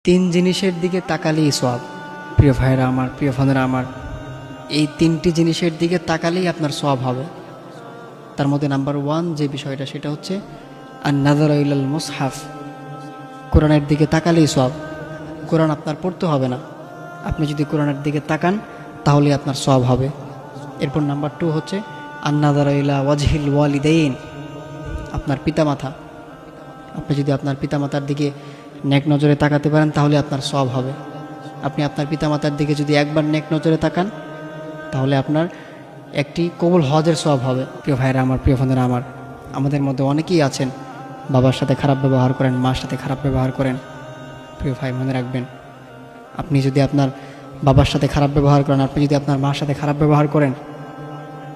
তিন জিনিসের দিকে তাকালেই সওয়াব। প্রিয় ভাইরা আমার, প্রিয় বোনেরা আমার, এই তিনটি জিনিসের দিকে তাকালেই আপনার সওয়াব হবে। তার মধ্যে নাম্বার 1 যে বিষয়টা, সেটা হচ্ছে আন-নাযারু ইলাল মুসহাফ। কোরআনের দিকে তাকালেই সওয়াব। কোরআন আপনার পড়তে হবে না, আপনি যদি কোরআনের দিকে তাকান তাহলে আপনার সওয়াব হবে। এরপর নাম্বার 2 হচ্ছে আন-নাযারু ইলা ওয়াজহিল ওয়ালিদাইন। আপনার পিতামাতা, আপনি যদি আপনার পিতামাতার দিকে নেক নজরে তাকাতে পারেন তাহলে আপনার সওয়াব হবে। আপনি আপনার পিতামাতার দিকে যদি একবার নেক নজরে তাকান তাহলে আপনার একটি কবুল হজের সওয়াব হবে। প্রিয় ভাইরা আমার, প্রিয় বোনেরা আমার, আমাদের মধ্যে অনেকেই আছেন বাবার সাথে খারাপ ব্যবহার করেন, মার সাথে খারাপ ব্যবহার করেন। প্রিয় ভাই, মনে রাখবেন, আপনি যদি আপনার বাবার সাথে খারাপ ব্যবহার করেন, আপনি যদি আপনার মার সাথে খারাপ ব্যবহার করেন,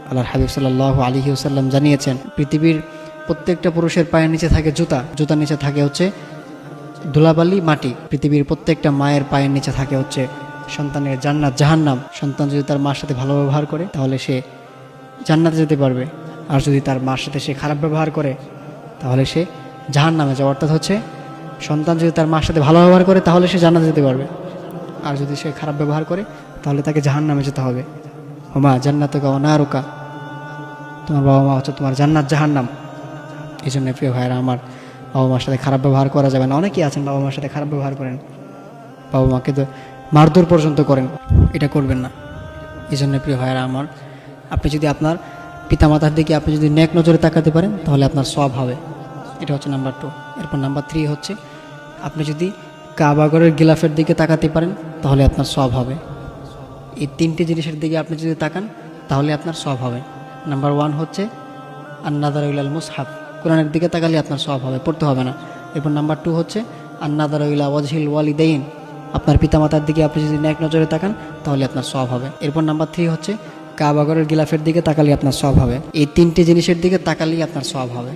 আল্লাহর হাবিব সাল্লাল্লাহু আলাইহি ওয়াসাল্লাম জানিয়েছেন পৃথিবীর প্রত্যেকটা পুরুষের পায়ের নিচে থাকে জুতা, জুতার নিচে থাকে হচ্ছে ধুলাবালি, মাটি। পৃথিবীর প্রত্যেকটা মায়ের পায়ের নিচে থাকে হচ্ছে সন্তানের জান্নাত, জাহান্নাম। সন্তান যদি তার মার সাথে ভালো ব্যবহার করে তাহলে সে জান্নাতে যেতে পারবে, আর যদি তার মার সাথে সে খারাপ ব্যবহার করে তাহলে সে জাহান্নামে যাবে। অর্থাৎ হচ্ছে সন্তান যদি তার মার সাথে ভালো ব্যবহার করে তাহলে সে জান্নাতে যেতে পারবে, আর যদি সে খারাপ ব্যবহার করে তাহলে তাকে জাহান্নামে যেতে হবে। ওমা জান্নাতুকা ওয়া নারুকা, তোমার বাবা মা হচ্ছে তোমার জান্নাত, জাহান্নাম। এই জন্য প্রিয় ভাইয়েরা আমার, বাবা মার সাথে খারাপ ব্যবহার করা যাবে না। অনেকেই আছেন বাবা মার সাথে খারাপ ব্যবহার করেন, বাবা মাকে তো মারধর পর্যন্ত করেন, এটা করবেন না। এই জন্য প্রিয় ভাইয়েরা আমার, আপনি যদি আপনার পিতামাতার দিকে আপনি যদি নেক নজরে তাকাতে পারেন তাহলে আপনার সওয়াব হবে। এটা হচ্ছে নাম্বার 2। এরপর নাম্বার 3 হচ্ছে আপনি যদি কাবাগরের গিলাফের দিকে তাকাতে পারেন তাহলে আপনার সওয়াব হবে। এই তিনটি জিনিসের দিকে আপনি যদি তাকান তাহলে আপনার সওয়াব হবে। নাম্বার 1 হচ্ছে আন-নাযারু ইলাল মুসহাফ। কোরআনের দিকে তাকালে আপনার সওয়াব হবে, পড়তে হবে না। এরপর নাম্বার 2 হচ্ছে আন-নাযারু ইলা ওয়াজহিল ওয়ালিদাইন। আপনার পিতামাতার দিকে আপনি যদি নেক নজরে তাকান তাহলে আপনার সওয়াব হবে। এরপর নাম্বার 3 হচ্ছে কাবাগরের গিলাফের দিকে তাকালে আপনার সওয়াব হবে। এই তিনটি জিনিসের দিকে তাকালেই আপনার সওয়াব হবে।